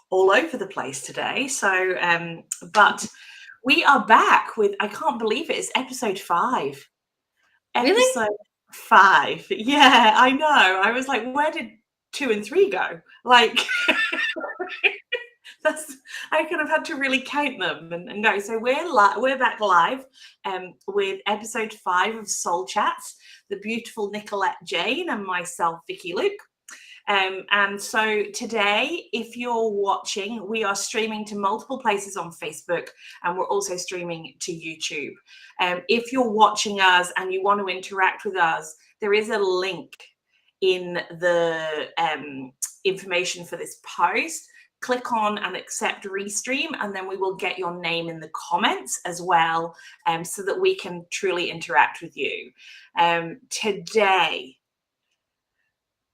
all over the place today. So, but we are back with, I can't believe it, it's episode 5. Really? Episode 5. Yeah, I know. I was like, where did 2 and 3 go? Like, I kind of had to really count them and go. So we're back live with episode 5 of Soul Chats, the beautiful Nicolette Jane and myself, Vikki Luke. And so today, if you're watching, we are streaming to multiple places on Facebook, and we're also streaming to YouTube. If you're watching us and you want to interact with us, there is a link in the information for this post. Click on and accept Restream, and then we will get your name in the comments as well, so that we can truly interact with you. Today,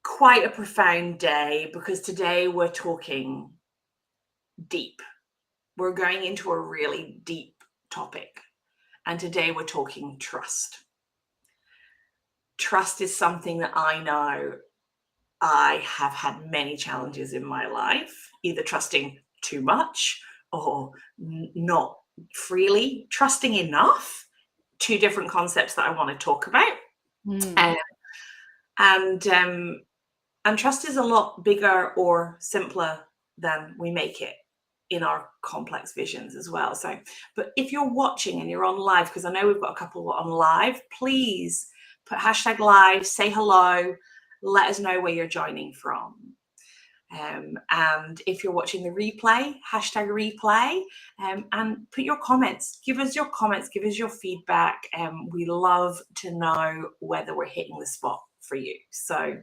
quite a profound day, because today we're talking deep. We're going into a really deep topic, and today we're talking trust. Trust is something that I know I have had many challenges in my life, either trusting too much or not freely trusting enough. 2 different concepts that I want to talk about. And trust is a lot bigger or simpler than we make it in our complex visions as well. So, but if you're watching and you're on live, because I know we've got a couple on live, please put hashtag live, say hello, let us know where you're joining from. And if you're watching the replay, hashtag replay, and put your comments. Give us your comments, give us your feedback. We love to know whether we're hitting the spot for you. So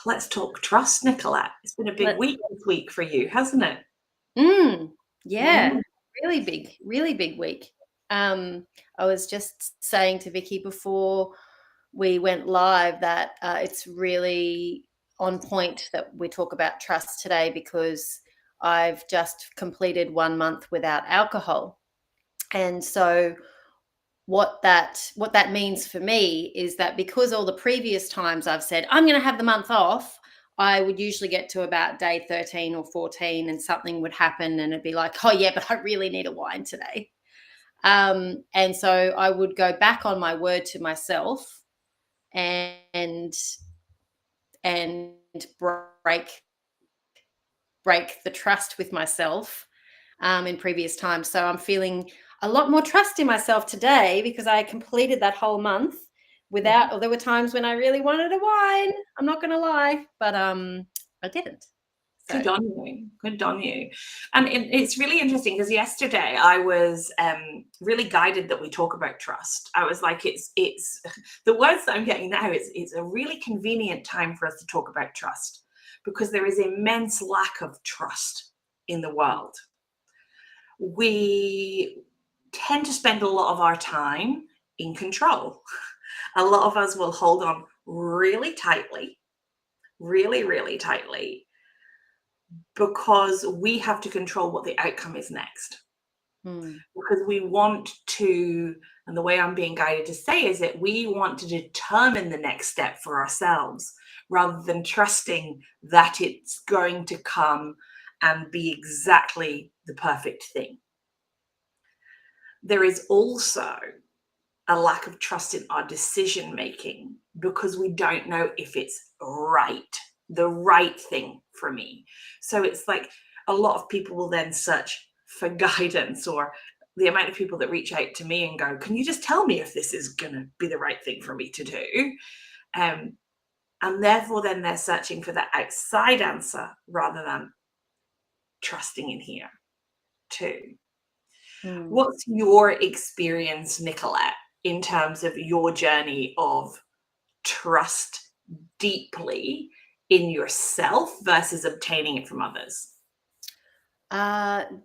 let's talk trust, Nicolette. It's been a big week this week for you, hasn't it? Yeah, really big week. I was just saying to Vikki before we went live that it's really on point that we talk about trust today, because I've just completed 1 month without alcohol. And so what that means for me is that, because all the previous times I've said I'm going to have the month off, I would usually get to about day 13 or 14 and something would happen and it'd be like, oh yeah, but I really need a wine today. And so I would go back on my word to myself and break the trust with myself in previous times. So I'm feeling a lot more trust in myself today, because I completed that whole month without, or there were times when I really wanted a wine, I'm not going to lie, but I didn't. So. Good on you. And it's really interesting, because yesterday I was really guided that we talk about trust. I was like, it's the words that I'm getting now, it's a really convenient time for us to talk about trust, because there is immense lack of trust in the world. We tend to spend a lot of our time in control. A lot of us will hold on really tightly, really tightly, because we have to control what the outcome is next. Because we want to, and the way I'm being guided to say is that we want to determine the next step for ourselves, rather than trusting that it's going to come and be exactly the perfect thing. There is also a lack of trust in our decision making, because we don't know if it's the right thing for me. So it's like a lot of people will then search for guidance, or the amount of people that reach out to me and go, can you just tell me if this is going to be the right thing for me to do? And therefore then they're searching for that outside answer rather than trusting in here too. What's your experience, Nicolette, in terms of your journey of trust deeply in yourself versus obtaining it from others?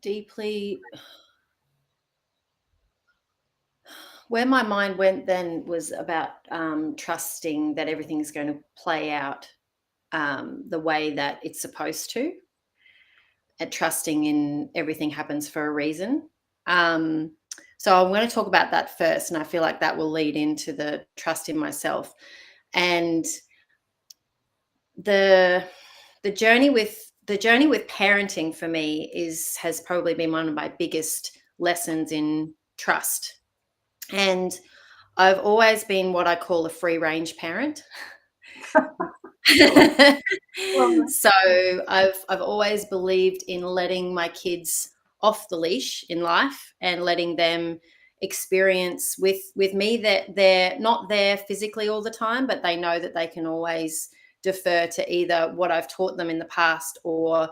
Deeply, where my mind went then was about trusting that everything's going to play out the way that it's supposed to, and trusting in everything happens for a reason. So I'm going to talk about that first, and I feel like that will lead into the trust in myself. And the journey with the journey with parenting for me has probably been one of my biggest lessons in trust. And I've always been what I call a free range parent. So I've always believed in letting my kids off the leash in life and letting them experience with me that they're not there physically all the time, but they know that they can always defer to either what I've taught them in the past or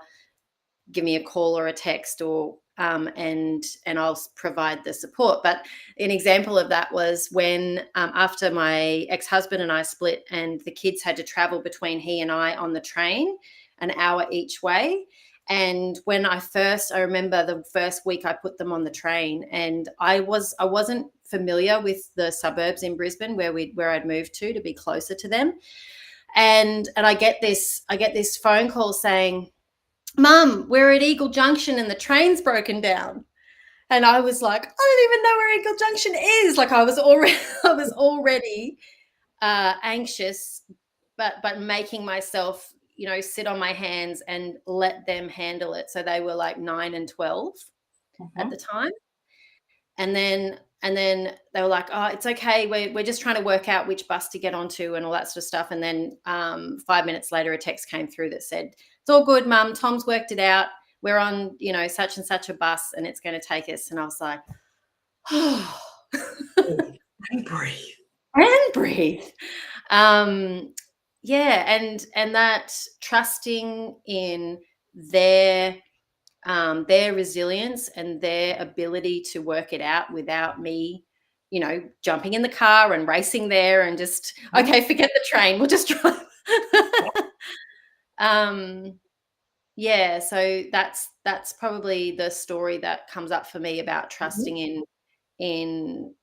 give me a call or a text, or and I'll provide the support. But an example of that was when after my ex-husband and I split, and the kids had to travel between he and I on the train an hour each way. And when I remember the first week I put them on the train, and I wasn't familiar with the suburbs in Brisbane where I'd moved to be closer to them. And I get this phone call saying, "Mum, we're at Eagle Junction and the train's broken down." And I was like, I don't even know where Eagle Junction is. Like I was already anxious, but making myself, sit on my hands and let them handle it. So they were like 9 and 12 at the time. And then they were like, "Oh, it's okay. We're just trying to work out which bus to get onto," and all that sort of stuff. And then 5 minutes later, a text came through that said, "It's all good, Mum. Tom's worked it out. We're on, such and such a bus, and it's going to take us." And I was like, "Oh, and breathe, and breathe." Yeah, and that trusting in their resilience and their ability to work it out without me, jumping in the car and racing there and just, okay, forget the train, we'll just drive. Yeah, so that's probably the story that comes up for me about trusting in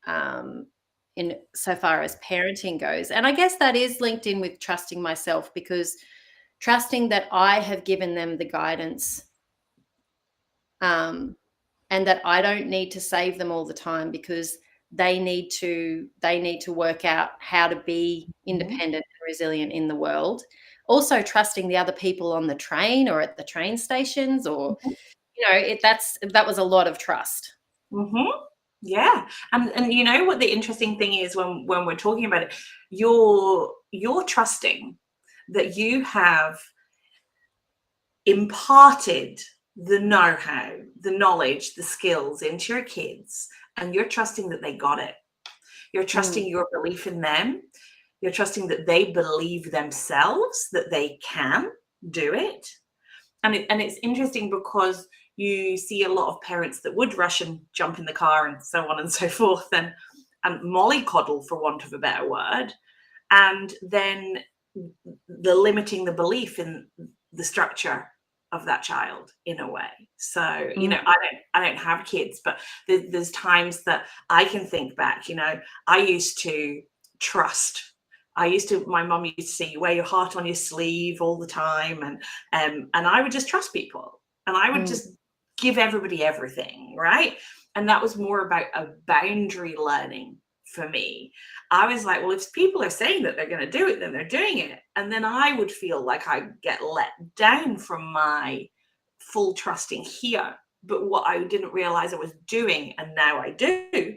so far as parenting goes. And I guess that is linked in with trusting myself, because trusting that I have given them the guidance, and that I don't need to save them all the time, because they need to work out how to be independent and resilient in the world. Also trusting the other people on the train or at the train stations, or that was a lot of trust. Yeah. And you know what the interesting thing is when we're talking about it, you're trusting that you have imparted the know-how, the knowledge, the skills into your kids, and you're trusting that they got it. You're trusting your belief in them. You're trusting that they believe themselves, that they can do it. And it's interesting because you see a lot of parents that would rush and jump in the car and so on and so forth, and mollycoddle, for want of a better word, and then the limiting the belief in the structure of that child in a way. So I don't have kids, but there's times that I can think back. I used to trust. My mum used to say, "You wear your heart on your sleeve all the time," and I would just trust people, and I would just give everybody everything, right? And that was more about a boundary learning for me. I was like, well, if people are saying that they're going to do it, then they're doing it. And then I would feel like I get let down from my full trusting here. But what I didn't realize I was doing, and now I do,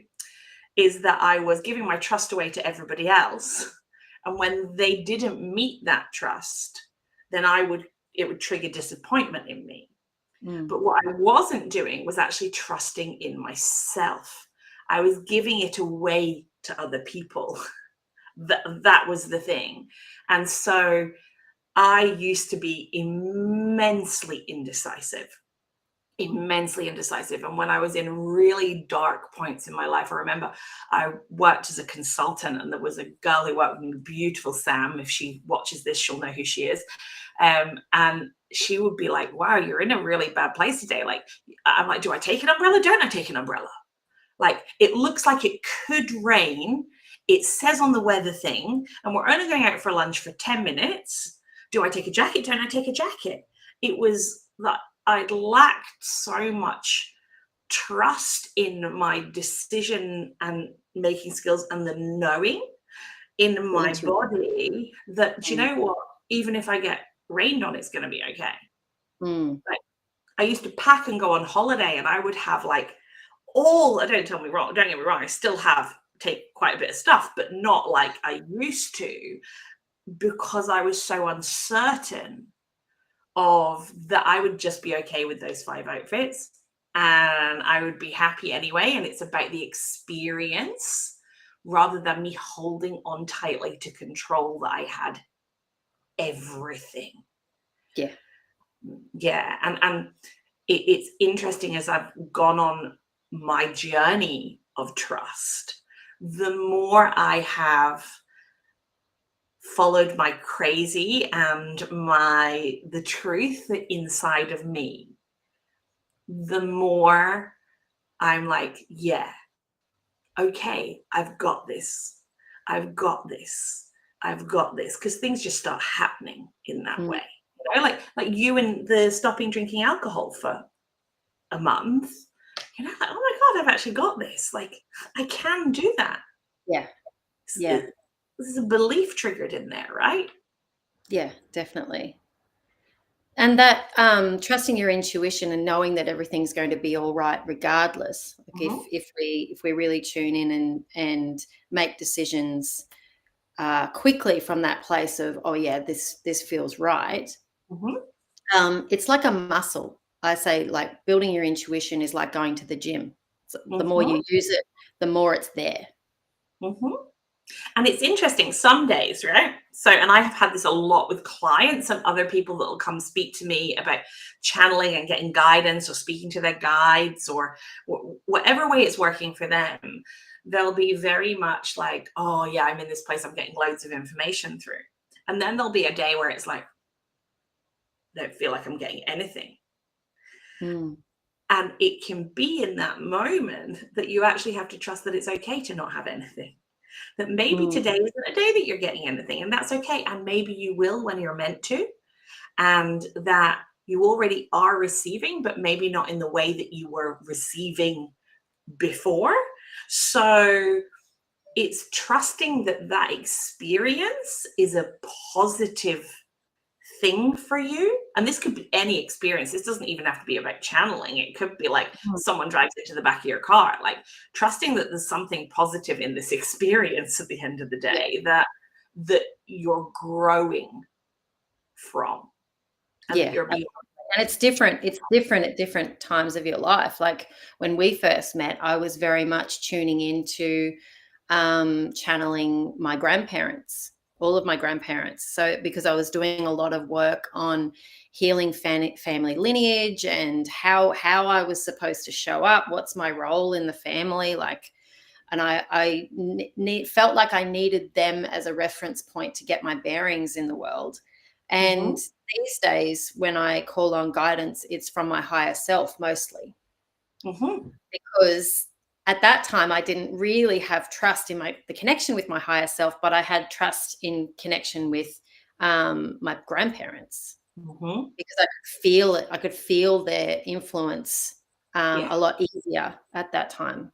is that I was giving my trust away to everybody else. And when they didn't meet that trust, then it would trigger disappointment in me. But what I wasn't doing was actually trusting in myself. I was giving it away to other people. That was the thing. And so I used to be immensely indecisive. And when I was in really dark points in my life, I remember I worked as a consultant, and there was a girl who worked with me, beautiful Sam. If she watches this, she'll know who she is. And she would be like, "Wow, you're in a really bad place today." Like, I'm like, "Do I take an umbrella? Don't I take an umbrella? Like, it looks like it could rain. It says on the weather thing, and we're only going out for lunch for 10 minutes. Do I take a jacket? Don't I take a jacket?" It was that I'd lacked so much trust in my decision and making skills and the knowing in my body that, do you know what? Even if I get rained on, it's going to be okay. Mm. Like, I used to pack and go on holiday, and I would have like don't get me wrong, I still take quite a bit of stuff, but not like I used to, because I was so uncertain of that I would just be okay with those 5 outfits and I would be happy anyway. And it's about the experience rather than me holding on tightly to control that I had everything. Yeah. Yeah. And it's interesting, as I've gone on my journey of trust, the more I have followed my crazy and the truth inside of me, the more I'm like, yeah, okay, I've got this. I've got this. I've got this. Because things just start happening in that way. You know, like you and the stopping drinking alcohol for a month. You know, like, oh my God, I've actually got this. Like, I can do that. Yeah. Yeah. There's a belief triggered in there, right? Yeah, definitely. And that trusting your intuition and knowing that everything's going to be all right regardless. Like if we really tune in and make decisions quickly from that place of, oh yeah, this feels right. It's like a muscle. I say, like, building your intuition is like going to the gym. So the more you use it, the more it's there. And it's interesting, some days, right? So, and I have had this a lot with clients and other people that will come speak to me about channeling and getting guidance or speaking to their guides or whatever way it's working for them. They'll be very much like, oh yeah, I'm in this place, I'm getting loads of information through. And then there'll be a day where it's like, I don't feel like I'm getting anything. And it can be in that moment that you actually have to trust that it's okay to not have anything. That maybe today isn't a day that you're getting anything, and that's okay. And maybe you will when you're meant to, and that you already are receiving, but maybe not in the way that you were receiving before. So it's trusting that experience is a positive thing for you. And this could be any experience. This doesn't even have to be about channeling. It could be like someone drives into the back of your car, like trusting that there's something positive in this experience at the end of the day that you're growing from. And that you're being. And it's different. It's different at different times of your life. Like when we first met, I was very much tuning into channeling my grandparents, all of my grandparents. So because I was doing a lot of work on healing family lineage and how I was supposed to show up, what's my role in the family, like, and I felt like I needed them as a reference point to get my bearings in the world. And these days, when I call on guidance, it's from my higher self mostly, because at that time I didn't really have trust in the connection with my higher self, but I had trust in connection with my grandparents, because I could feel it. I could feel their influence a lot easier at that time.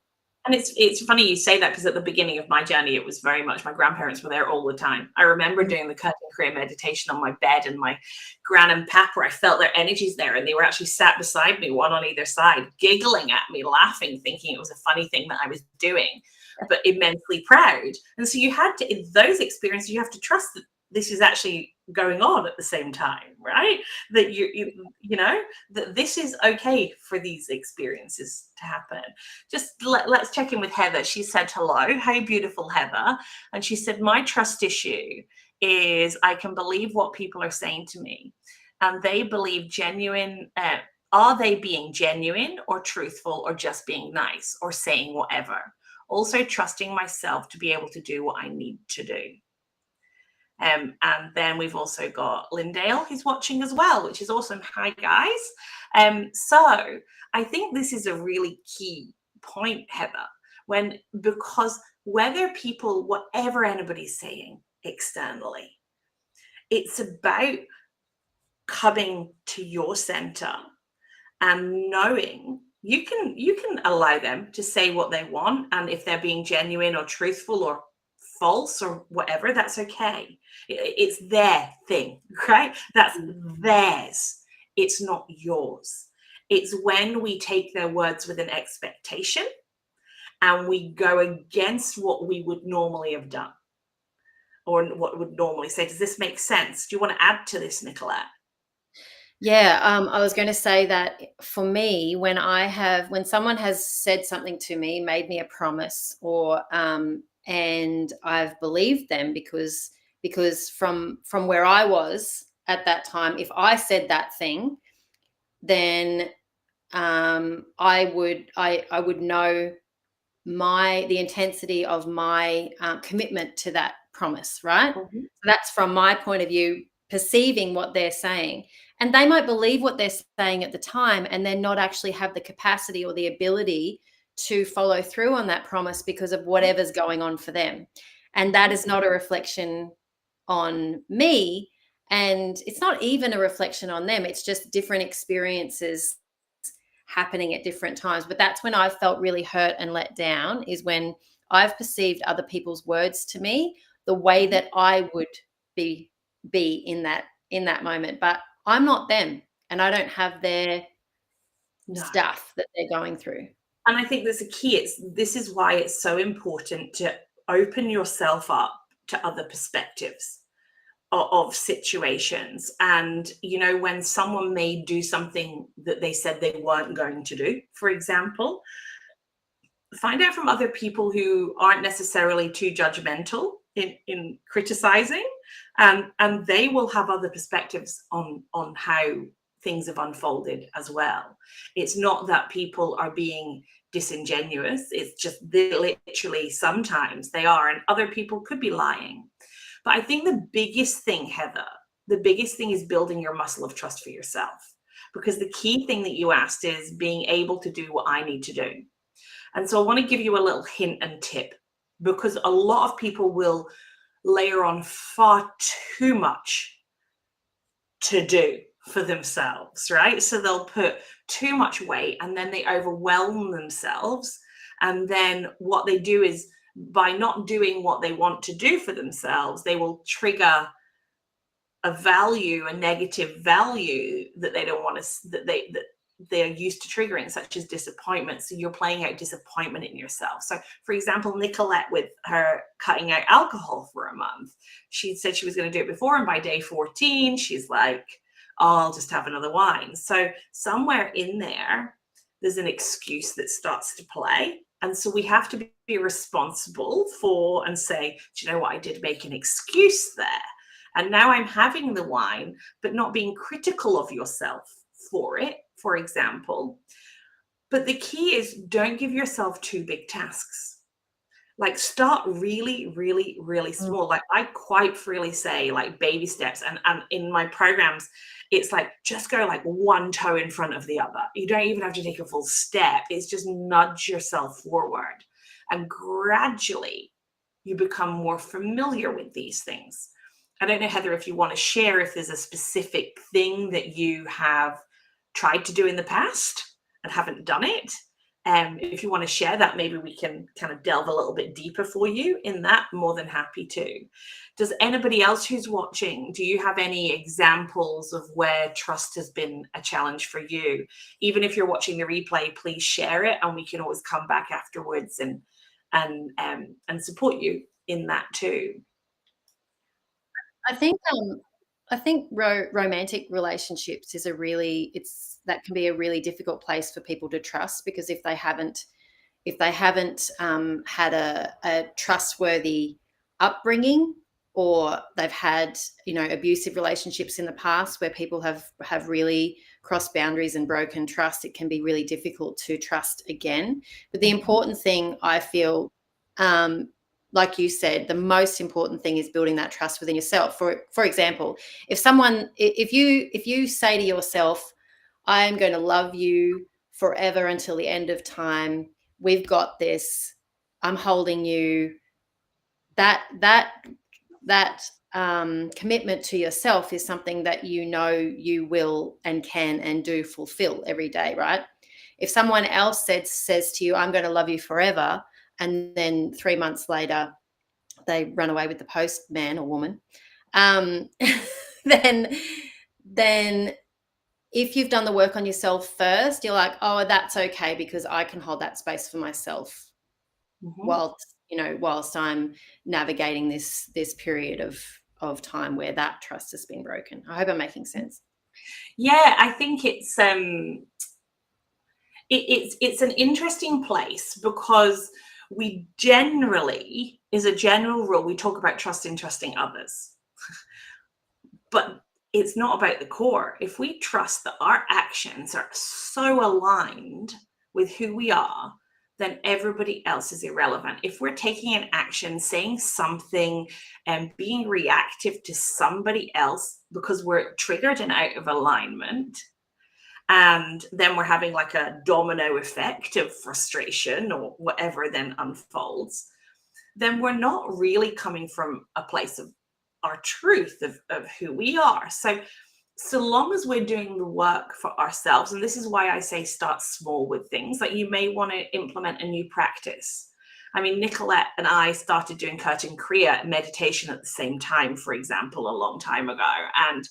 And it's funny you say that, because at the beginning of my journey, it was very much my grandparents were there all the time. I remember doing the curtain clear meditation on my bed, and my gran and papa, I felt their energies there, and they were actually sat beside me, one on either side, giggling at me, laughing, thinking it was a funny thing that I was doing, but immensely proud. And so you had to, in those experiences, you have to trust that this is actually going on at the same time, right? That you know that this is okay for these experiences to happen. Just let's check in with Heather. She said hello. Hey, beautiful Heather. And she said, my trust issue is I can believe what people are saying to me, and they believe genuine. Are they being genuine or truthful or just being nice or saying whatever? Also trusting myself to be able to do what I need to do. And then we've also got Lindale, who's watching as well, which is awesome. Hi, guys. So I think this is a really key point, Heather, because whether people, whatever anybody's saying externally, it's about coming to your center and knowing you can allow them to say what they want, and if they're being genuine or truthful or false or whatever, that's okay. It's their thing, right? That's theirs. it's not yours. It's when we take their words with an expectation and we go against what we would normally have done or what would normally say. Does this make sense? Do you want to add to this, Nicolette? Yeah, I was going to say that for me, when someone has said something to me, made me a promise, or and I've believed them because from where I was at that time, if I said that thing, then I would know the intensity of my commitment to that promise, right? Mm-hmm. So that's from my point of view, perceiving what they're saying. And they might believe what they're saying at the time and then not actually have the capacity or the ability to follow through on that promise because of whatever's going on for them. And that is not a reflection on me. And it's not even a reflection on them. It's just different experiences happening at different times. But that's when I felt really hurt and let down, is when I've perceived other people's words to me the way that I would be in that moment. But I'm not them, and I don't have their stuff that they're going through. And I think there's a key. This is why it's so important to open yourself up to other perspectives of situations. And, when someone may do something that they said they weren't going to do, for example, find out from other people who aren't necessarily too judgmental in criticizing, and they will have other perspectives on how things have unfolded as well. It's not that people are being disingenuous. It's just literally sometimes they are, and other people could be lying. But I think the biggest thing, Heather, is building your muscle of trust for yourself. Because the key thing that you asked is being able to do what I need to do. And so I want to give you a little hint and tip, because a lot of people will layer on far too much to do for themselves, right? So they'll put too much weight and then they overwhelm themselves. And then what they do is, by not doing what they want to do for themselves, they will trigger a negative value that they don't want to, that they're used to triggering, such as disappointment. So you're playing out disappointment in yourself. So for example, Nicolette, with her cutting out alcohol for a month, she said she was going to do it before, and by day 14, she's like, oh, I'll just have another wine. So somewhere in there's an excuse that starts to play. And so we have to be responsible for and say, do you know what? I did make an excuse there. And now I'm having the wine, but not being critical of yourself for it, for example. But the key is, don't give yourself too big tasks. Like, start really, really, really small. Like, I quite freely say, like, baby steps. And in my programs, it's like, just go like one toe in front of the other. You don't even have to take a full step. It's just nudge yourself forward. And gradually, you become more familiar with these things. I don't know, Heather, if you want to share if there's a specific thing that you have tried to do in the past and haven't done it. If you want to share that, maybe we can kind of delve a little bit deeper for you in that. More than happy to. Does anybody else who's watching, do you have any examples of where trust has been a challenge for you? Even if you're watching the replay, please share it, and we can always come back afterwards and support you in that too. I think romantic relationships is that can be a really difficult place for people to trust, because if they haven't had a trustworthy upbringing, or they've had abusive relationships in the past where people have really crossed boundaries and broken trust, it can be really difficult to trust again. But the important thing, I feel, like you said, the most important thing is building that trust within yourself. For example, if you say to yourself, I'm going to love you forever until the end of time, we've got this, I'm holding you, that commitment to yourself is something that you will and can and do fulfill every day, right? If someone else says to you, I'm going to love you forever, and then 3 months later they run away with the postman or woman, then if you've done the work on yourself first, you're like, oh, that's okay because I can hold that space for myself whilst I'm navigating this period of time where that trust has been broken. I hope I'm making sense. Yeah, I think it's it's an interesting place because we generally, as a general rule, we talk about trusting others. But it's not about the core. If we trust that our actions are so aligned with who we are, then everybody else is irrelevant. If we're taking an action, saying something, and being reactive to somebody else because we're triggered and out of alignment, and then we're having like a domino effect of frustration or whatever then unfolds, then we're not really coming from a place of our truth of who we are. So long as we're doing the work for ourselves, and this is why I say start small with things, like you may want to implement a new practice. I mean, Nicolette and I started doing Curtin Kriya meditation at the same time, for example, a long time ago. And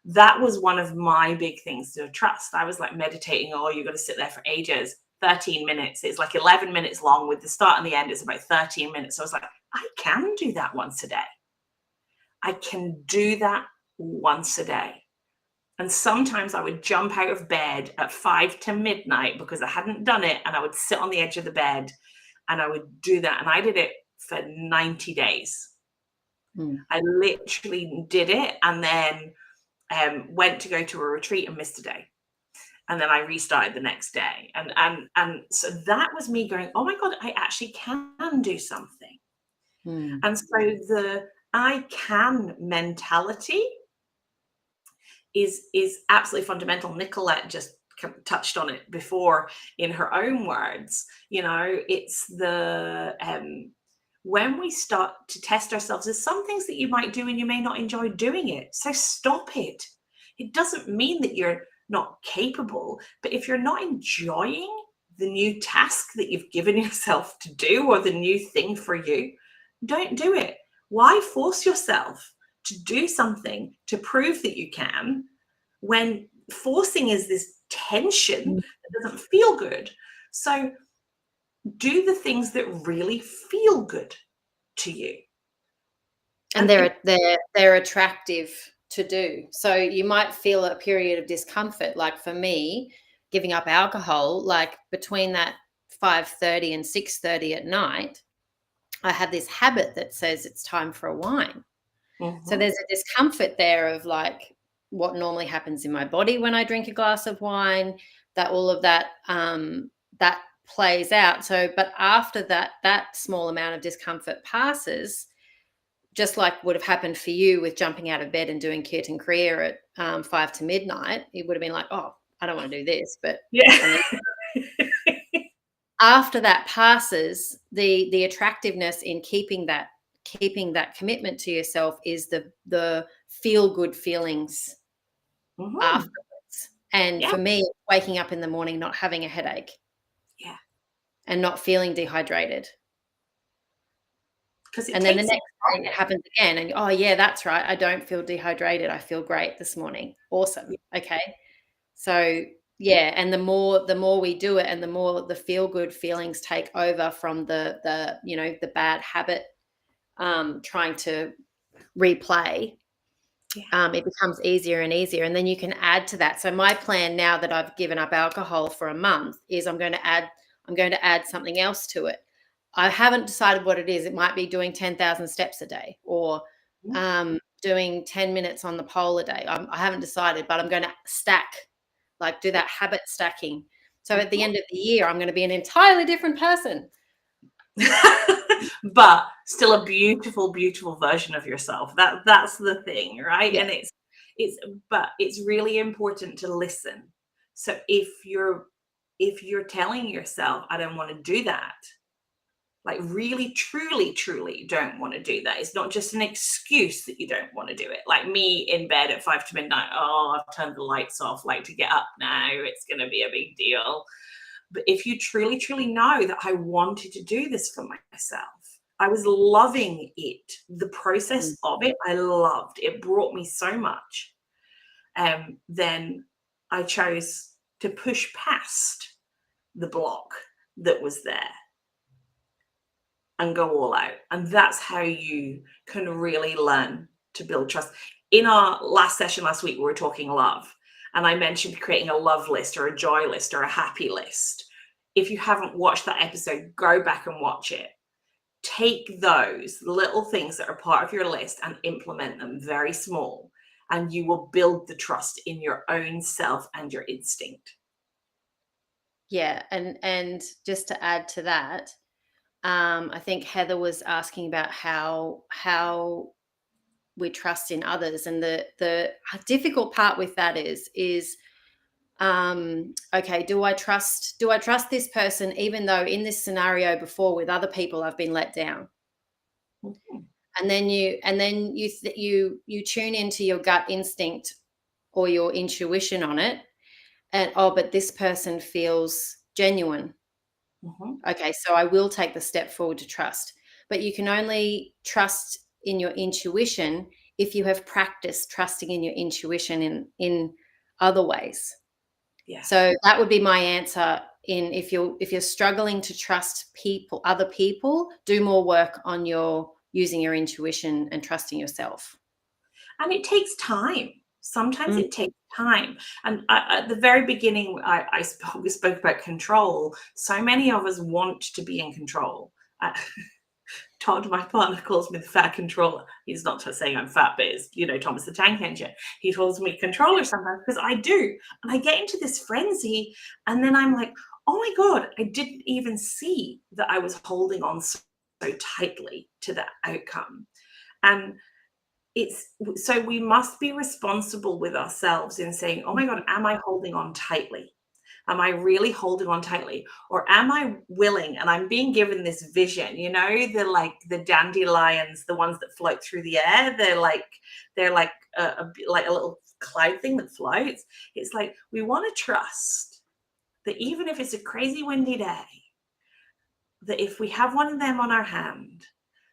that was one of my big things to trust. I was like meditating, oh, you're going to sit there for ages. 13 minutes. It's like 11 minutes long with the start and the end. It's about 13 minutes. So I was like, I can do that once a day. I can do that once a day. And sometimes I would jump out of bed at 5 to midnight because I hadn't done it. And I would sit on the edge of the bed and I would do that. And I did it for 90 days. I literally did it and then went to go to a retreat and missed a day. And then I restarted the next day. And so that was me going, oh my God, I actually can do something. And so the I can mentality is absolutely fundamental. Nicolette just touched on it before in her own words. You know, it's the when we start to test ourselves, there's some things that you might do and you may not enjoy doing it. So stop it. It doesn't mean that you're not capable, but if you're not enjoying the new task that you've given yourself to do or the new thing for you, don't do it. Why force yourself to do something to prove that you can when forcing is this tension that doesn't feel good? So do the things that really feel good to you. And they're attractive to do. So you might feel a period of discomfort. Like for me, giving up alcohol, like between that 5:30 and 6:30 at night, I have this habit that says it's time for a wine. So there's a discomfort there of like what normally happens in my body when I drink a glass of wine, that all of that that plays out. So, but after that small amount of discomfort passes, just like would have happened for you with jumping out of bed and doing Kirtan Kriya at 5 to midnight, it would have been like, oh, I don't want to do this. But yeah. After that passes, the attractiveness in keeping that commitment to yourself is the feel good feelings afterwards. And for me, waking up in the morning, not having a headache. Yeah. And not feeling dehydrated. And then the next day it happens again. And oh yeah, that's right. I don't feel dehydrated. I feel great this morning. Awesome. Okay. So yeah, and the more we do it and the more the feel good feelings take over from the bad habit trying to replay, it becomes easier and easier. And then you can add to that. So my plan now that I've given up alcohol for a month is I'm going to add something else to it. I haven't decided what it is. It might be doing 10,000 steps a day or doing 10 minutes on the pole a day. I haven't decided, but I'm going to stack, like do that habit stacking. So at the end of the year, I'm going to be an entirely different person. But still a beautiful, beautiful version of yourself. That's the thing, right? Yeah. And it's really important to listen. So if you're telling yourself, I don't want to do that, like really, truly, truly don't want to do that. It's not just an excuse that you don't want to do it. Like me in bed at 5 to midnight, oh, I've turned the lights off, like to get up now, it's going to be a big deal. But if you truly, truly know that I wanted to do this for myself, I was loving it, the process of it, I loved. It brought me so much. Then I chose to push past the block that was there and go all out. And that's how you can really learn to build trust. In our last session last week, we were talking love, and I mentioned creating a love list or a joy list or a happy list. If you haven't watched that episode, go back and watch it. Take those little things that are part of your list and implement them very small, and you will build the trust in your own self and your instinct. Yeah, and just to add to that, I think Heather was asking about how we trust in others, and the difficult part with that is okay, do I trust this person even though in this scenario before with other people I've been let down? Mm-hmm. And then you tune into your gut instinct or your intuition on it, and but this person feels genuine. Mm-hmm. Okay, so I will take the step forward to trust. But you can only trust in your intuition if you have practiced trusting in your intuition in other ways. Yeah. So that would be my answer. If you're struggling to trust other people, do more work on using your intuition and trusting yourself. And it takes time. Sometimes it takes time. And at the very beginning, we spoke about control. So many of us want to be in control. Todd, my partner, calls me the fat controller. He's not saying I'm fat, but it's, Thomas the Tank Engine. He calls me controller sometimes because I do. And I get into this frenzy. And then I'm like, oh my God, I didn't even see that I was holding on so tightly to that outcome. And so we must be responsible with ourselves in saying, oh my God, am I holding on tightly? Am I really holding on tightly? Or am I willing? And I'm being given this vision, the dandelions, the ones that float through the air. They're like a little cloud thing that floats. It's like we want to trust that even if it's a crazy windy day, that if we have one of them on our hand,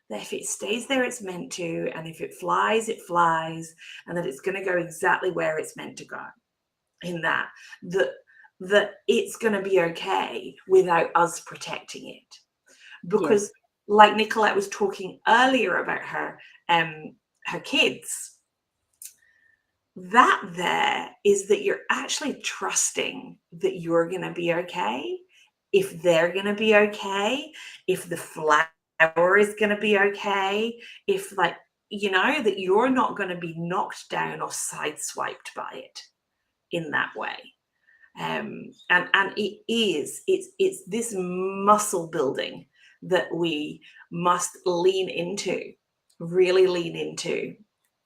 that if it stays there, it's meant to, and if it flies, and that it's going to go exactly where it's meant to go. In that it's going to be okay without us protecting it. Because like Nicolette was talking earlier about her kids, that there is that you're actually trusting that you're going to be okay, if they're going to be okay, if the flower is going to be okay, if that you're not going to be knocked down or sideswiped by it in that way. And it's this muscle building that we must really lean into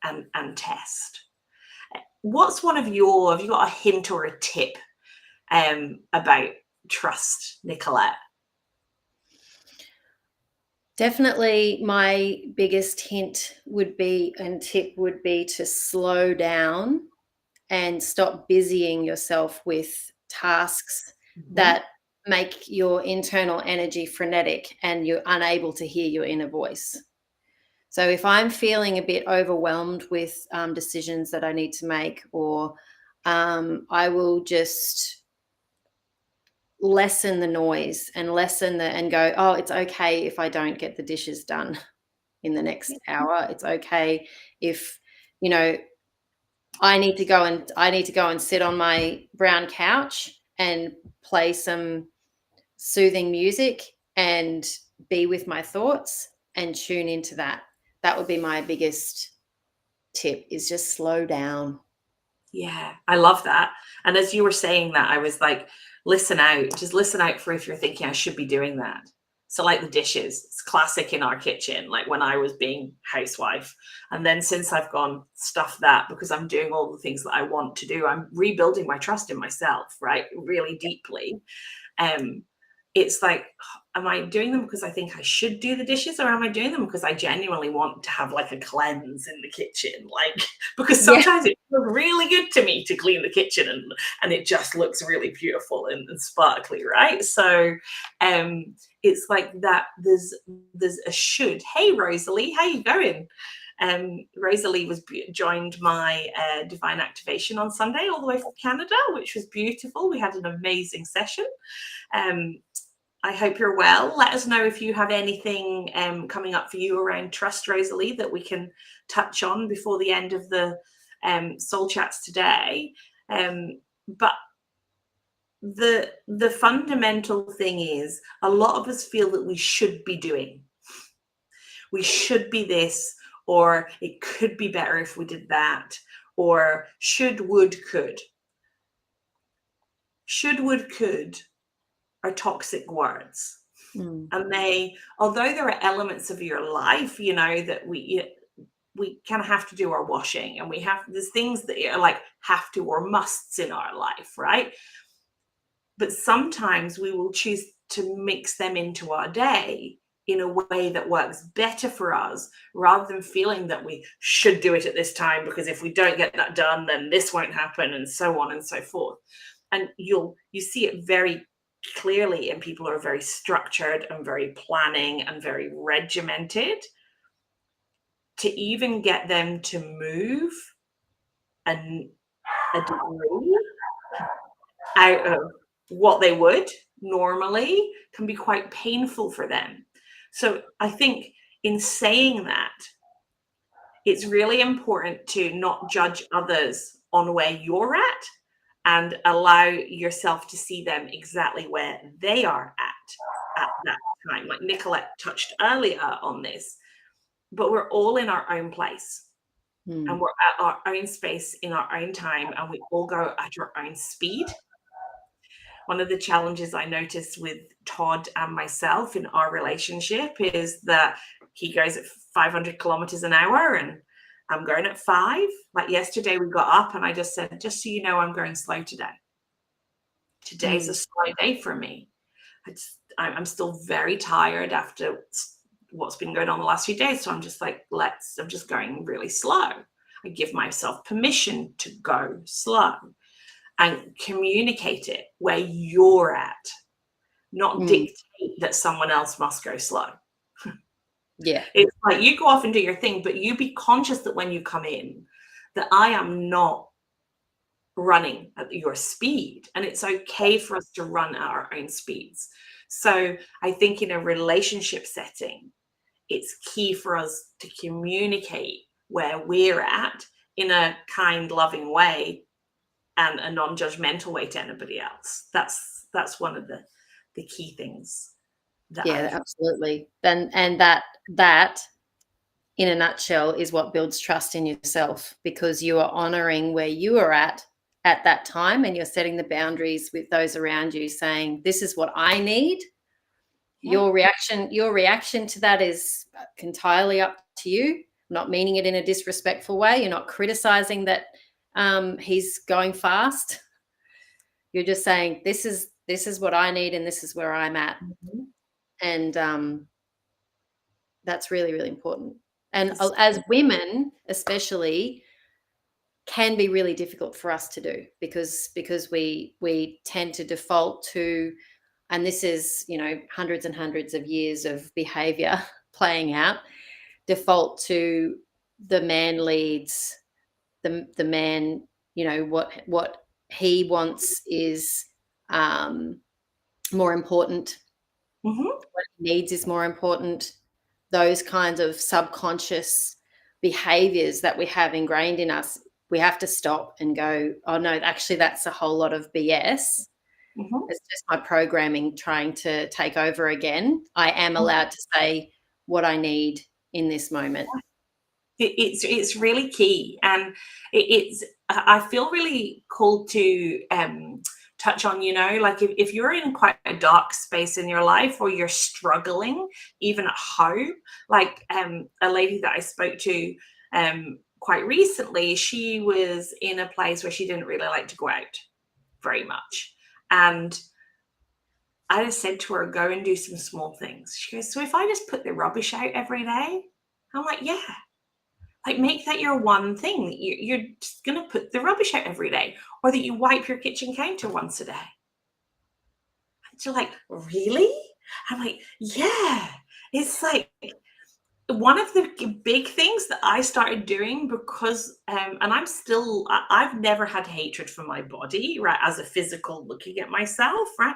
and test. What's have you got a hint or a tip about trust, Nicolette? Definitely my biggest tip would be to slow down and stop busying yourself with tasks that make your internal energy frenetic and you're unable to hear your inner voice. So if I'm feeling a bit overwhelmed with decisions that I need to make, or I will just lessen the noise and and go, oh, it's okay if I don't get the dishes done in the next hour. It's okay if, I need to go and sit on my brown couch and play some soothing music and be with my thoughts and tune into that. That would be my biggest tip, is just slow down. Yeah, I love that. And as you were saying that, I was like, listen out for if you're thinking I should be doing that. So like the dishes, it's classic in our kitchen, like when I was being housewife. And then since I've gone, stuff that, because I'm doing all the things that I want to do, I'm rebuilding my trust in myself, right? Really deeply. It's like, am I doing them because I think I should do the dishes, or am I doing them because I genuinely want to have like a cleanse in the kitchen? Like, because sometimes it feels really good to me to clean the kitchen and it just looks really beautiful and sparkly, right? So it's like that there's a should. Hey Rosalie, how you going? Rosalie joined my divine activation on Sunday all the way from Canada, which was beautiful. We had an amazing session. I hope you're well. Let us know if you have anything coming up for you around trust, Rosalie, that we can touch on before the end of the soul chats today. But the fundamental thing is, a lot of us feel that we should be doing. We should be this, or it could be better if we did that, or should, would, could. Should, would, could are toxic words. And they, although there are elements of your life, you know, that we kind of have to do our washing, and there's things that are like have to or musts in our life, right? But sometimes we will choose to mix them into our day in a way that works better for us, rather than feeling that we should do it at this time, because if we don't get that done, then this won't happen, and so on and so forth. And you see it very clearly, and people are very structured and very planning and very regimented. To even get them to move a degree out of what they would normally can be quite painful for them. So I think in saying that, it's really important to not judge others on where you're at, and allow yourself to see them exactly where they are at that time. Like Nicolette touched earlier on this, but we're all in our own place, and we're at our own space in our own time, and we all go at our own speed. One of the challenges I noticed with Todd and myself in our relationship is that he goes at 500 kilometers an hour and I'm going at 5. Like yesterday we got up and I just said, just so you know, I'm going slow today. Today's a slow day for me. I'm still very tired after what's been going on the last few days. So I'm just like, I'm just going really slow. I give myself permission to go slow, and communicate it where you're at, not dictate that someone else must go slow. Yeah. It's like you go off and do your thing, but you be conscious that when you come in, that I am not running at your speed, and it's okay for us to run at our own speeds. So I think in a relationship setting, it's key for us to communicate where we're at in a kind, loving way, and a non-judgmental way to anybody else. That's one of the key things. Absolutely. And that in a nutshell is what builds trust in yourself, because you are honoring where you are at that time, and you're setting the boundaries with those around you, saying, this is what I need. Your reaction to that is entirely up to you. Not meaning it in a disrespectful way. You're not criticizing that he's going fast. You're just saying, this is what I need, and this is where I'm at. And that's really, really important. And as women especially, can be really difficult for us to do, because we tend to default to, and this is, you know, hundreds and hundreds of years of behavior playing out, default to the man leads, the man, you know, what he wants is more important. What he needs is more important. Those kinds of subconscious behaviors that we have ingrained in us, we have to stop and go, oh no, actually that's a whole lot of BS. It's just my programming trying to take over again. I am allowed to say what I need in this moment. It's really key, and I feel really called to touch on, you know, like if you're in quite a dark space in your life, or you're struggling even at home, like a lady that I spoke to quite recently, she was in a place where she didn't really like to go out very much, and I just said to her, go and do some small things. She goes, so if I just put the rubbish out every day? I'm like, yeah. Like, make that your one thing, that you're just going to put the rubbish out every day, or that you wipe your kitchen counter once a day. And she's like, really? I'm like, yeah. It's like, one of the big things that I started doing, because and I've never had hatred for my body, right, as a physical looking at myself, right,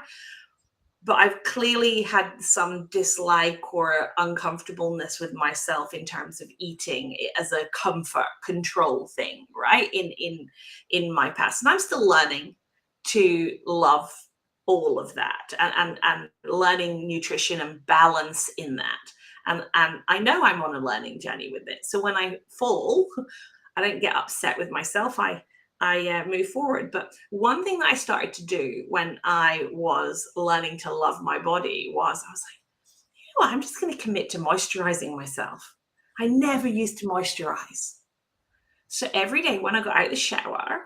but I've clearly had some dislike or uncomfortableness with myself in terms of eating as a comfort control thing, right, in my past, and I'm still learning to love all of that, and learning nutrition and balance in that. And I know I'm on a learning journey with it. So when I fall, I don't get upset with myself. I move forward. But one thing that I started to do when I was learning to love my body was I was like, you know what, I'm just going to commit to moisturizing myself. I never used to moisturize. So every day when I got out of the shower,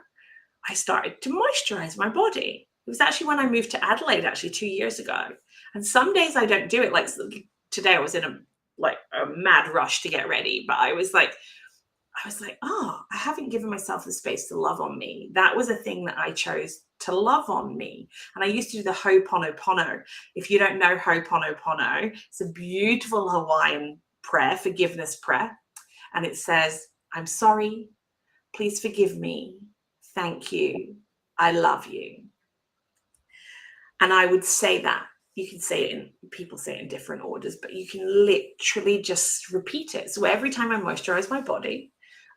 I started to moisturize my body. It was actually when I moved to Adelaide, actually 2 years ago. And some days I don't do it. Like today, I was in a mad rush to get ready, but I was like, oh, I haven't given myself the space to love on me. That was a thing that I chose to love on me. And I used to do the Ho'oponopono. If you don't know Ho'oponopono, it's a beautiful Hawaiian prayer, forgiveness prayer. And it says, I'm sorry, please forgive me, thank you, I love you. And I would say that. You can say it people say it in different orders, but you can literally just repeat it. So every time I moisturize my body,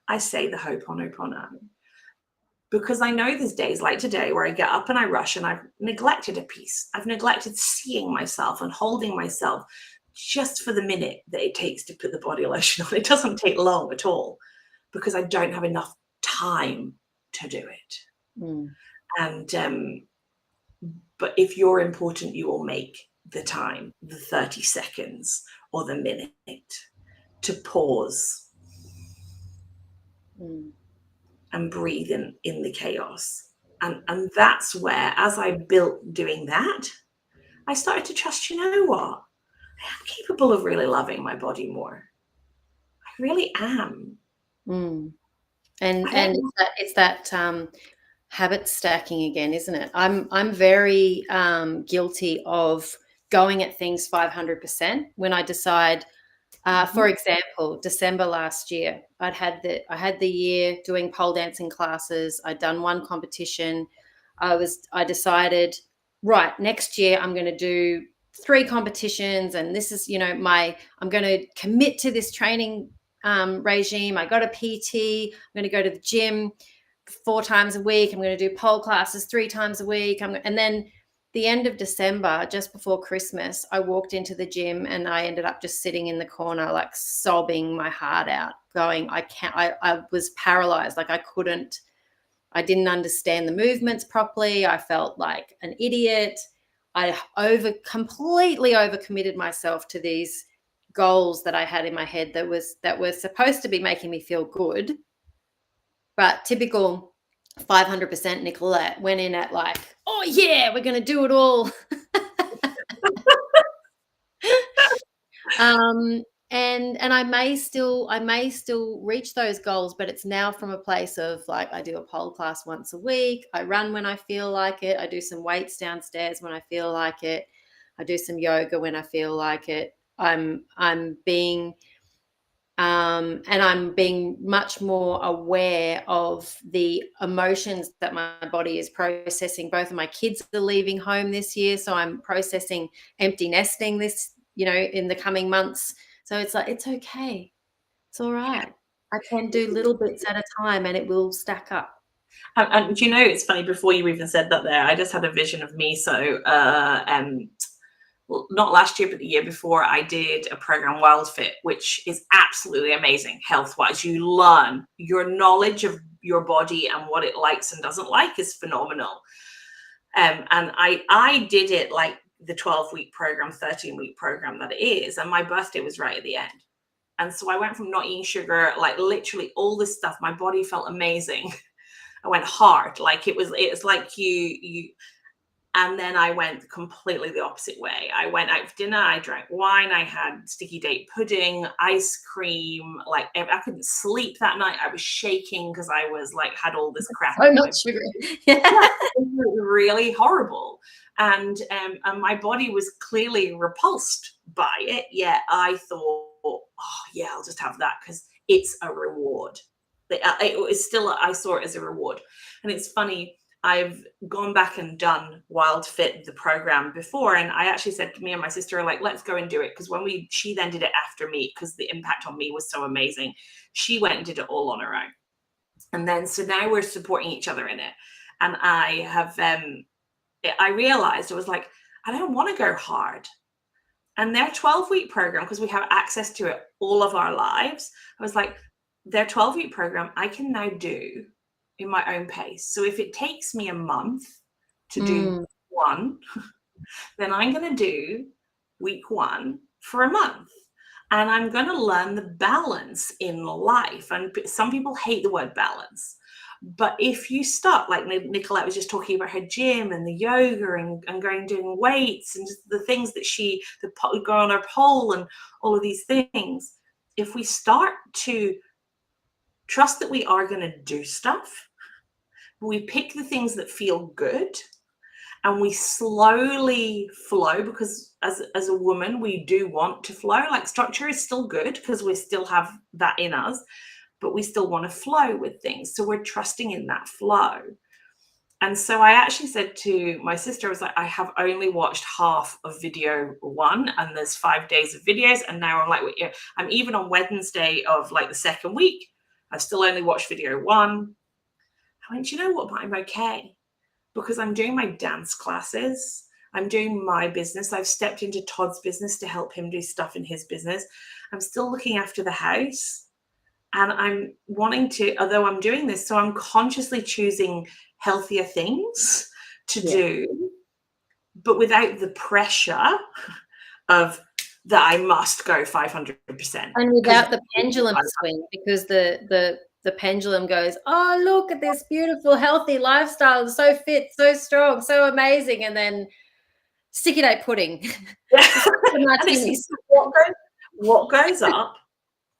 I say the Ho'oponopono. Because I know there's days like today where I get up and I rush and I've neglected a piece. I've neglected seeing myself and holding myself just for the minute that it takes to put the body lotion on. It doesn't take long at all because I don't have enough time to do it. And but if you're important, you will make the time, the 30 seconds or the minute to pause and breathe in the chaos. And that's where, as I built doing that, I started to trust, you know what? I am capable of really loving my body more. I really am. And it's that habit stacking again, isn't it? I'm very guilty of going at things 500% when I decide. For example, December last year, I had the year doing pole dancing classes. I'd done one competition. I decided, right, next year I'm going to do 3 competitions, and this is, I'm going to commit to this training regime. I got a PT. I'm going to go to the gym 4 times a week. I'm going to do pole classes 3 times a week. And then the end of December, just before Christmas, I walked into the gym and I ended up just sitting in the corner, like sobbing my heart out, going, I was paralyzed. Like I didn't understand the movements properly. I felt like an idiot. I completely overcommitted myself to these goals that I had in my head that were supposed to be making me feel good. But typical 500% Nicolette went in at like, oh yeah, we're going to do it all. And I may still reach those goals, but it's now from a place of like, I do a pole class once a week. I run when I feel like it. I do some weights downstairs when I feel like it. I do some yoga when I feel like it. I'm being much more aware of the emotions that my body is processing. Both of my kids are leaving home this year, so I'm processing empty nesting this, in the coming months. So it's like, it's okay. It's all right. I can do little bits at a time and it will stack up. And do you know, it's funny, before you even said that there, I just had a vision of me. So well, not last year, but the year before, I did a program, Wild Fit, which is absolutely amazing health-wise. You learn, your knowledge of your body and what it likes and doesn't like is phenomenal. And I did it like the 12-week program, 13-week program that it is. And my birthday was right at the end. And so I went from not eating sugar, like literally all this stuff. My body felt amazing. I went hard. Like it was like you. And then I went completely the opposite way. I went out for dinner, I drank wine, I had sticky date pudding, ice cream. Like I couldn't sleep that night. I was shaking because I was like, had all this crap. So much sugar. Yeah, it was really horrible. And my body was clearly repulsed by it. Yet I thought, oh yeah, I'll just have that because it's a reward. It was still, I saw it as a reward. And it's funny, I've gone back and done Wild Fit, the program, before, and I actually said to me and my sister, like, let's go and do it, because she then did it after me, because the impact on me was so amazing. She went and did it all on her own, and then so now we're supporting each other in it. And I realized, I was like, I don't want to go hard. And their 12-week program, because we have access to it all of our lives, I was like, their 12-week program I can now do in my own pace. So if it takes me a month to do one, then I'm going to do week 1 for a month. And I'm going to learn the balance in life. And some people hate the word balance. But if you start, like Nicolette was just talking about her gym and the yoga and going doing weights and just the things that go on her pole and all of these things, if we start to trust that we are going to do stuff, we pick the things that feel good, and we slowly flow, because as a woman, we do want to flow. Like, structure is still good because we still have that in us, but we still want to flow with things. So we're trusting in that flow. And so I actually said to my sister, I was like, I have only watched half of video 1, and there's 5 days of videos. And now I'm like, I'm even on Wednesday of like the second week, I've still only watched video 1. I went, you know what, but I'm okay, because I'm doing my dance classes. I'm doing my business. I've stepped into Todd's business to help him do stuff in his business. I'm still looking after the house. And I'm wanting to, although I'm doing this, so I'm consciously choosing healthier things to do, but without the pressure of that I must go 500%. And without the pendulum swing, because the pendulum goes, oh, look at this beautiful, healthy lifestyle, so fit, so strong, so amazing, and then sticky date pudding. What goes up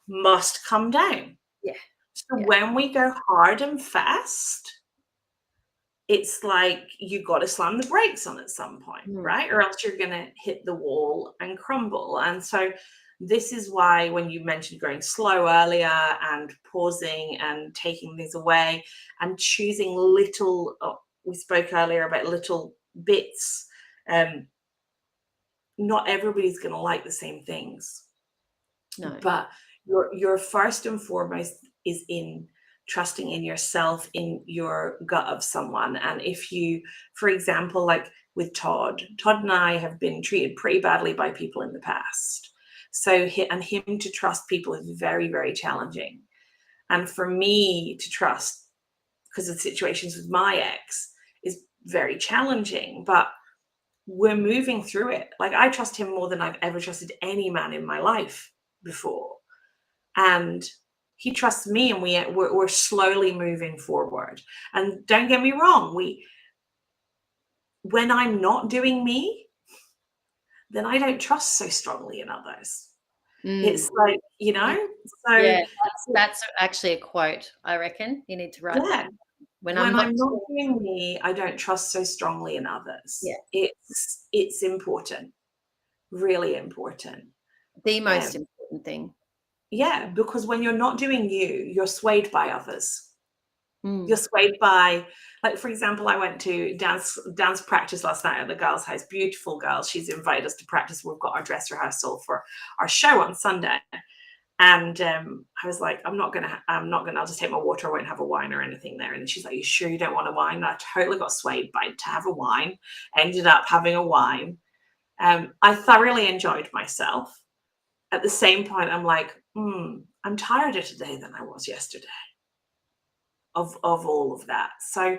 must come down. Yeah. So when we go hard and fast, it's like you got to slam the brakes on at some point, right? Or else you're going to hit the wall and crumble. And so this is why, when you mentioned going slow earlier and pausing and taking things away and choosing little, we spoke earlier about little bits. Not everybody's going to like the same things. No. But your first and foremost is in trusting in yourself, in your gut of someone. And if you, for example, like with Todd and I have been treated pretty badly by people in the past. So him to trust people is very, very challenging. And for me to trust, because of situations with my ex, is very challenging. But we're moving through it. Like, I trust him more than I've ever trusted any man in my life before. And he trusts me, and we're slowly moving forward. And don't get me wrong, when I'm not doing me, then I don't trust so strongly in others. It's like, so yeah, that's actually a quote, I reckon. You need to write that. When I'm not doing me, I don't trust so strongly in others. Yeah. It's important, really important. The most important thing. Yeah, because when you're not doing you, you're swayed by others. You're swayed by, like, for example, I went to dance practice last night at the girls' house. Beautiful girls. She's invited us to practice. We've got our dress rehearsal for our show on Sunday. And I was like, I'll just take my water. I won't have a wine or anything there. And she's like, you sure you don't want a wine? And I totally got swayed to have a wine. Ended up having a wine. I thoroughly enjoyed myself. At the same point, I'm like, I'm tireder today than I was yesterday of all of that. So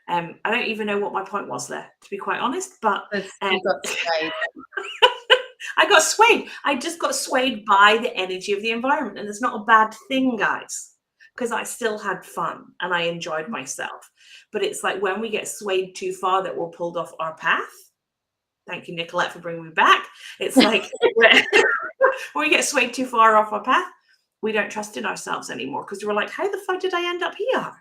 I don't even know what my point was there, to be quite honest. But you got swayed. I got swayed. I just got swayed by the energy of the environment. And it's not a bad thing, guys, because I still had fun and I enjoyed myself. But it's like when we get swayed too far that we're pulled off our path. Thank you, Nicolette, for bringing me back. It's like when we get swayed too far off our path, we don't trust in ourselves anymore, because we're like, how the fuck did I end up here?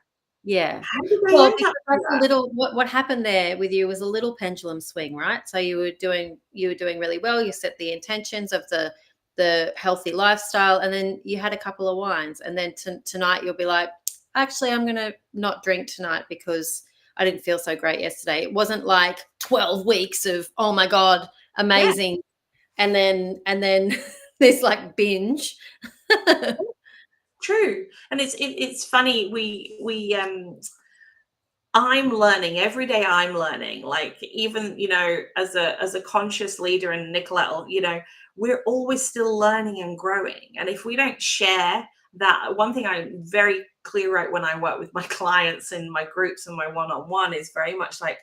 Yeah. How did I end up here? What happened there with you was a little pendulum swing, right? So you were doing really well. You set the intentions of the the healthy lifestyle, and then you had a couple of wines, and then tonight you'll be like, actually, I'm going to not drink tonight because I didn't feel so great yesterday. It wasn't like 12 weeks of, oh my God, amazing. Yeah. And then this like binge. True. And it's funny. I'm learning every day. I'm learning, like, even, as a conscious leader, and Nicolette, we're always still learning and growing. And if we don't share that, one thing I'm very clear out when I work with my clients in my groups and my one-on-one is very much like,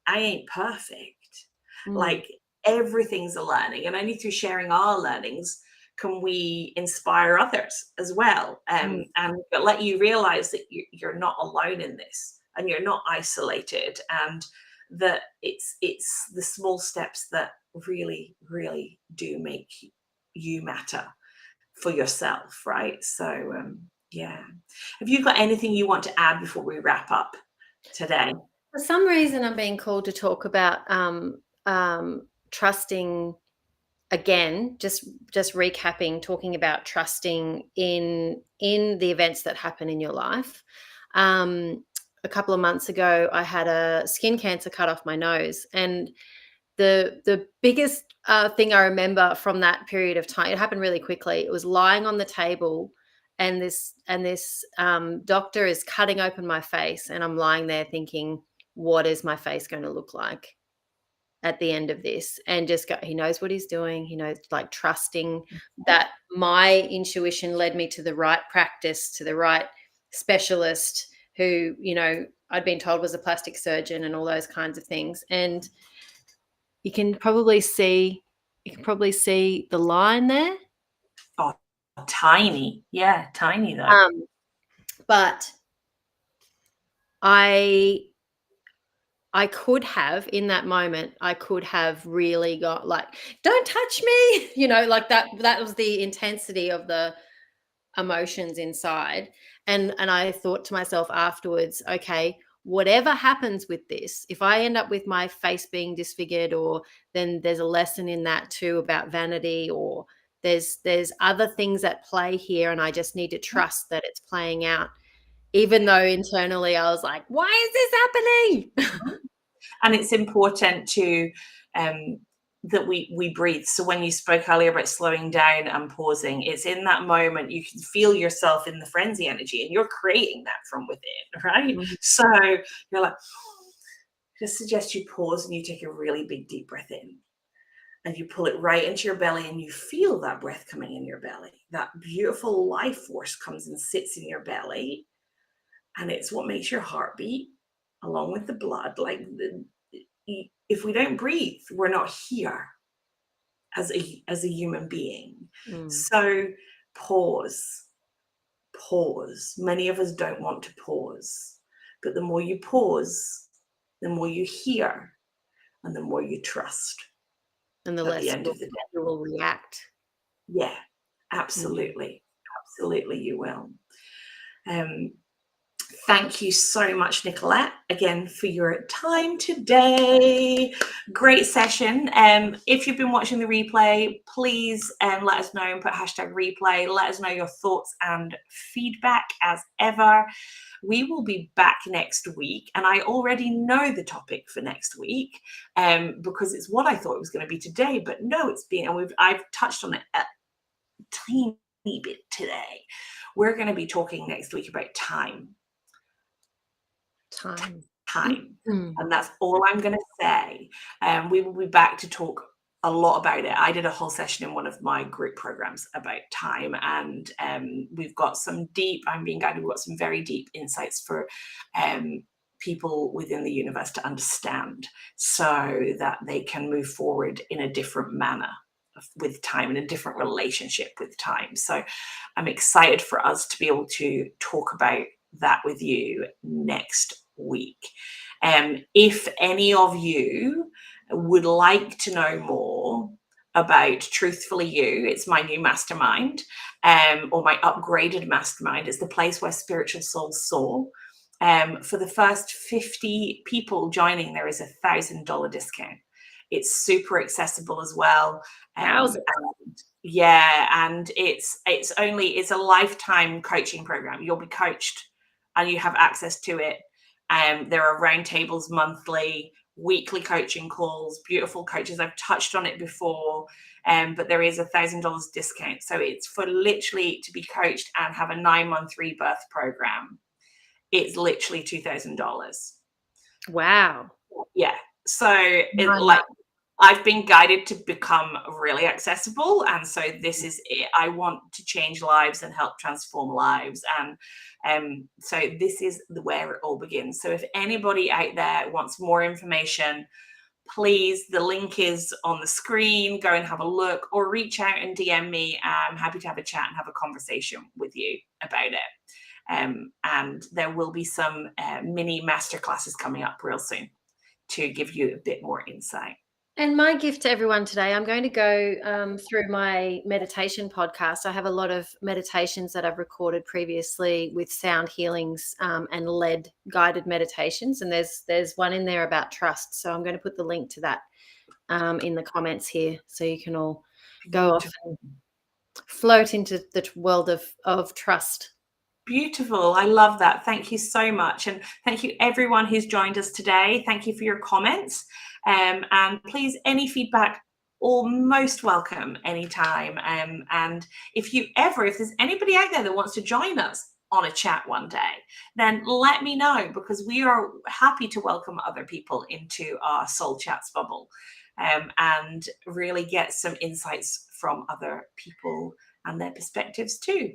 I ain't perfect. Like, everything's a learning, and only through sharing our learnings can we inspire others as well, and let you realize that you're not alone in this, and you're not isolated, and that it's the small steps that really, really do make you matter for yourself, right? So yeah. Have you got anything you want to add before we wrap up today? For some reason, I'm being called to talk about trusting again. Just recapping, talking about trusting in the events that happen in your life. A couple of months ago, I had a skin cancer cut off my nose, and the biggest thing I remember from that period of time, it happened really quickly. It was lying on the table, and this doctor is cutting open my face, and I'm lying there thinking, what is my face going to look like at the end of this? And just he knows what he's doing. He knows, like, trusting that my intuition led me to the right practice, to the right specialist who, I'd been told was a plastic surgeon and all those kinds of things. And you can probably see the line there. Oh, tiny. Yeah, tiny though. But I could have, in that moment, I could have really got like, don't touch me, like that was the intensity of the emotions inside. And I thought to myself afterwards, okay, whatever happens with this, if I end up with my face being disfigured, or then there's a lesson in that too about vanity, or there's other things at play here, and I just need to trust that it's playing out, even though internally I was like, why is this happening? And it's important to that we breathe. So when you spoke earlier about slowing down and pausing, it's in that moment you can feel yourself in the frenzy energy, and you're creating that from within, right? So you're like, just suggest you pause and you take a really big deep breath in, and you pull it right into your belly, and you feel that breath coming in your belly. That beautiful life force comes and sits in your belly, and it's what makes your heart beat along with the blood. Like, if we don't breathe, we're not here as a human being. So pause. Many of us don't want to pause, but the more you pause, the more you hear, and the more you trust. And the less the end of the day, you will react. Yeah, absolutely. Absolutely, you will. Thank you so much, Nicolette, again, for your time today. Great session. If you've been watching the replay, please let us know and put #replay. Let us know your thoughts and feedback as ever. We will be back next week, and I already know the topic for next week because it's what I thought it was going to be today, but no, I've touched on it a teeny bit today. We're going to be talking next week about time. And that's all I'm going to say. We will be back to talk a lot about it. I did a whole session in one of my group programs about time, and we've got some we've got some very deep insights for people within the universe to understand, so that they can move forward in a different manner with time, in a different relationship with time. So I'm excited for us to be able to talk about that with you next week. If any of you would like to know more about Truthfully You, it's my new mastermind, or my upgraded mastermind. It's the place where spiritual souls soar. For the first 50 people joining, there is $1,000 discount. It's super accessible as well. Yeah, and it's a lifetime coaching program. You'll be coached and you have access to it. There are roundtables monthly, weekly coaching calls, beautiful coaches. I've touched on it before, but there is $1,000 discount. So it's for literally to be coached and have a 9-month rebirth program. It's literally $2,000. Wow. Yeah. So it, 9 like, months. I've been guided to become really accessible, and so this is it. I want to change lives and help transform lives, and so this is where it all begins. So if anybody out there wants more information, please, the link is on the screen. Go and have a look, or reach out and DM me. I'm happy to have a chat and have a conversation with you about it. And there will be some mini masterclasses coming up real soon to give you a bit more insight. And my gift to everyone today, I'm going to go through my meditation podcast. I have a lot of meditations that I've recorded previously with sound healings and led guided meditations. And there's one in there about trust. So I'm going to put the link to that in the comments here, so you can all go off and float into the world of trust. Beautiful. I love that. Thank you so much. And thank you everyone who's joined us today. Thank you for your comments. And please, any feedback, all most welcome anytime. And if there's anybody out there that wants to join us on a chat one day, then let me know, because we are happy to welcome other people into our Soul Chats bubble, and really get some insights from other people and their perspectives too.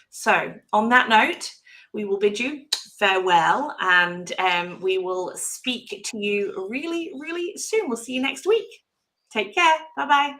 So on that note, we will bid you farewell, and we will speak to you really, really soon. We'll see you next week. Take care. Bye-bye.